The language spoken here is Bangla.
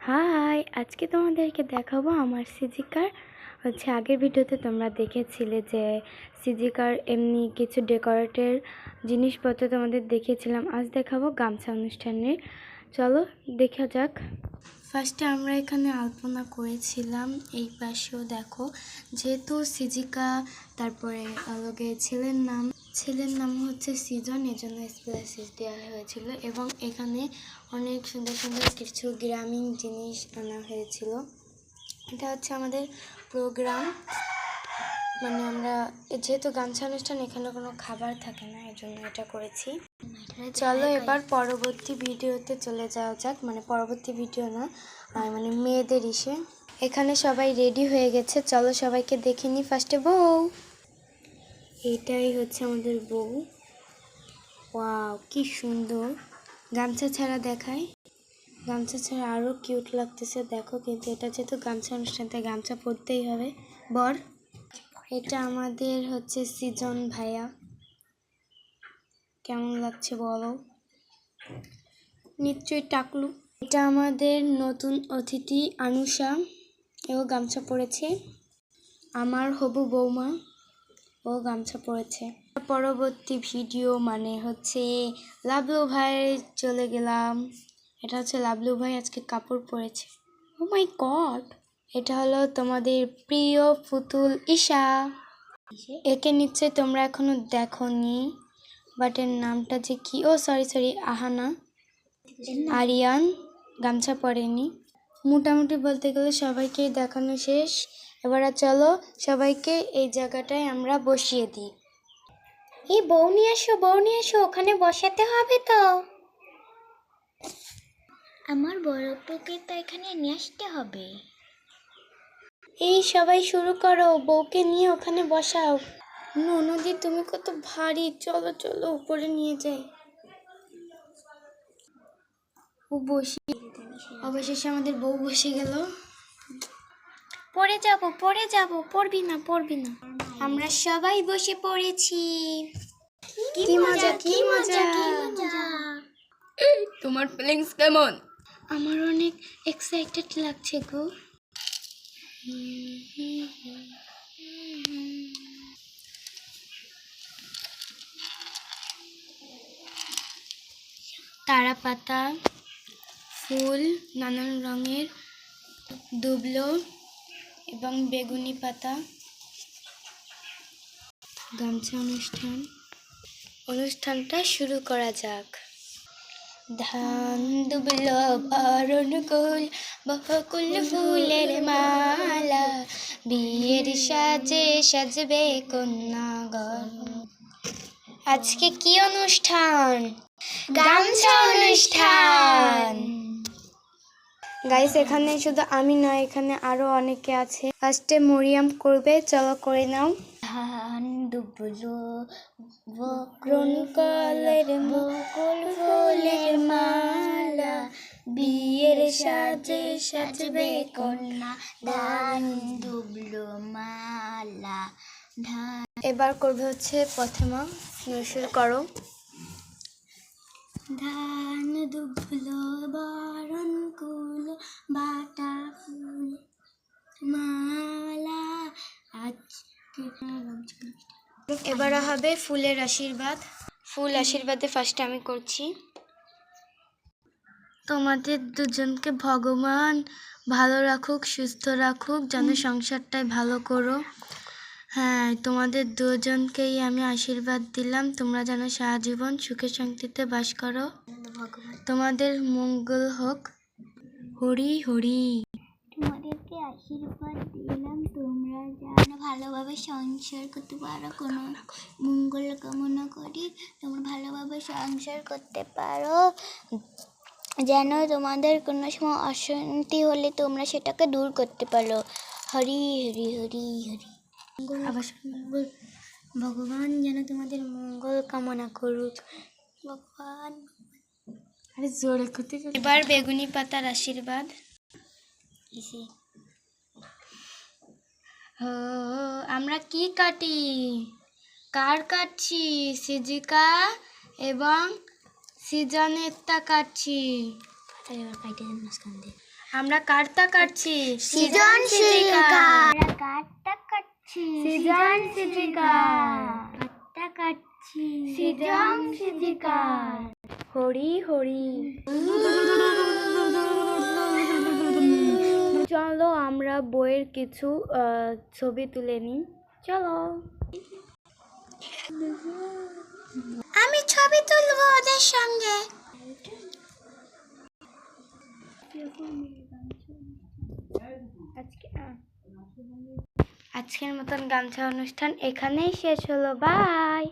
হাই, আজকে তোমাদেরকে দেখাবো আমার সিজিকার আগের ভিডিওতে তোমরা দেখেছিলে যে সিজিকার এমনি কিছু ডেকোরেটের জিনিসপত্র তোমাদের দেখিয়েছিলাম। আজ দেখাবো গামছা অনুষ্ঠানের। চলো দেখা যাক। ফার্স্টে আমরা এখানে আলপনা করেছিলাম, এই পাশেও দেখো, যেহেতু সিজিকা তারপরে আলোকে ছেলের নাম হচ্ছে সিজন, এজন্য স্পেসিস দেওয়া হয়েছিল এবং এখানে অনেক সুন্দর সুন্দর কিছু গ্রামীণ জিনিস আনা হয়েছিল। এটা হচ্ছে আমাদের প্রোগ্রাম, মানে আমরা যেহেতু গামছা অনুষ্ঠান এখানে কোনো খাবার থাকে না, এজন্য এটা করেছি। চলো এবার পরবর্তী ভিডিওতে চলে যাওয়া যাক, মানে পরবর্তী ভিডিও না, মানে মেয়েদের ইসে। এখানে সবাই রেডি হয়ে গেছে, চলো সবাইকে দেখে নিই। ফার্স্টে বউ, এটাই হচ্ছে আমাদের বউ। ওয়াও কি সুন্দর, গামছা ছাড়া দেখায়, গামছা ছাড়া আরও কিউট লাগতেছে দেখো, কিন্তু এটা যেহেতু গামছা অনুষ্ঠান তাই গামছা পরতেই হবে। বর, এটা আমাদের হচ্ছে সিজন ভাইয়া, কেমন লাগছে বলো? নিশ্চয়ই টাকলু। এটা আমাদের নতুন অতিথি আনুষা, এও গামছা পরেছে। আমার হবু বৌমা, ও গামছা পরেছে। পরবর্তী ভিডিও মানে হচ্ছে লাবলু ভাই চলে গেলাম। এটা হচ্ছে লাবলু ভাই আজকে কাপড় পরেছে। ও মাই গড, এটা হলো তোমাদের প্রিয় পুতুল ঈশা। একে নিশ্চয়ই তোমরা এখনো দেখোনি, বাট এর নামটা যে কি, ও সরি আহানা। আরিয়ান গামছা পরেনি। মোটামুটি বলতে গেলে সবাইকেই দেখানো শেষ। এবার চলো সবাইকে এই জায়গাটায় আমরা বসিয়ে দিই। এই বউ নিয়ে এসো, ওখানে বসাতে হবে তো। আমার বড়পুকে তো এখানে নিয়ে আসতে হবে। এই সবাই শুরু করো, বউকে নিয়ে ওখানে বসাও। ননদি তুমি কত ভারী, চলো চলো উপরে নিয়ে যাই। ও বসি, অবশেষে আমাদের বউ বসে গেল। পড়ে যাব, পড়বি না। আমরা সবাই বসে পড়েছি। কি মজা। তোমার ফিলিংস কেমন? আমার অনেক এক্সাইটেড লাগছে গো। তারা পাতা, ফুল নানান রঙের, দুবলো এবং বেগুনি পাতা। গামছা অনুষ্ঠানটা শুরু করা যাক। ধান দুবলো বরণ কুল, বকুল ফুলের মালা, বিয়ের সাজে সাজবে কন্যাগণ। আজকে কি অনুষ্ঠান? গামছা অনুষ্ঠান। গাইস, এখানে শুধু আমি নয়, এখানে আরো অনেকে আছে। ফার্স্টে মরিয়াম করবে, চলো করে নাও। ধান দুবলো বকুল ফুলের মালা, বিয়ের সাজে সাজবে কন্যা। ধান দুবলো মালা ধান। এবার করবে হচ্ছে প্রথমা, শুরু করো। ধান দুবলো বরণ কুল, বাটা ফুল মালা। এবার হবে ফুলের আশীর্বাদ। ফুল আশীর্বাদে ফার্স্টে আমি করছি। তোমাদের দুজনকে ভগবান ভালো রাখুক, সুস্থ রাখুক, যেন সংসারটাই ভালো করো। হ্যাঁ, তোমাদের দুজনকেই আমি আশীর্বাদ দিলাম, তোমরা যেন সারা জীবন সুখে শান্তিতে বাস করো, তোমাদের মঙ্গল হোক। হরি হরি। তোমাদেরকে আশীর্বাদ দিলাম, তোমরা যেন ভালোভাবে সংসার করতে পারো, কোনো মঙ্গল কামনা করি, তোমরা ভালোভাবে সংসার করতে পারো, যেন তোমাদের কোনো সময় অশান্তি হলে তোমরা সেটাকে দূর করতে পারো। হরি হরি হরি হরি। ভগবান যেন তোমাদের মঙ্গল কামনা করুক। ভগবান। আরে জোরে করতে। এবার বেগুনি পাতার আশীর্বাদ। আমরা কি কাটি? কার কাটছি? সিজিকা এবং সিজনেরটা কাটছি। এবার কাইটে দেন মাঝখান দিয়ে। আমরা কার্তা কাটছি। সৃজনশীলিকা। আমরা কাটটা কাটছি। সৃজনশীলিকা। কাটটা কাটছি। সৃজনশীলিকা। হরি হরি। চলো আমরা বইয়ের কিছু ছবি তুলে নিই। চলো। আমি ছবি তুলবো ওদের সঙ্গে। আজকের মতন গামছা অনুষ্ঠান এখানেই শেষ হলো। বাই।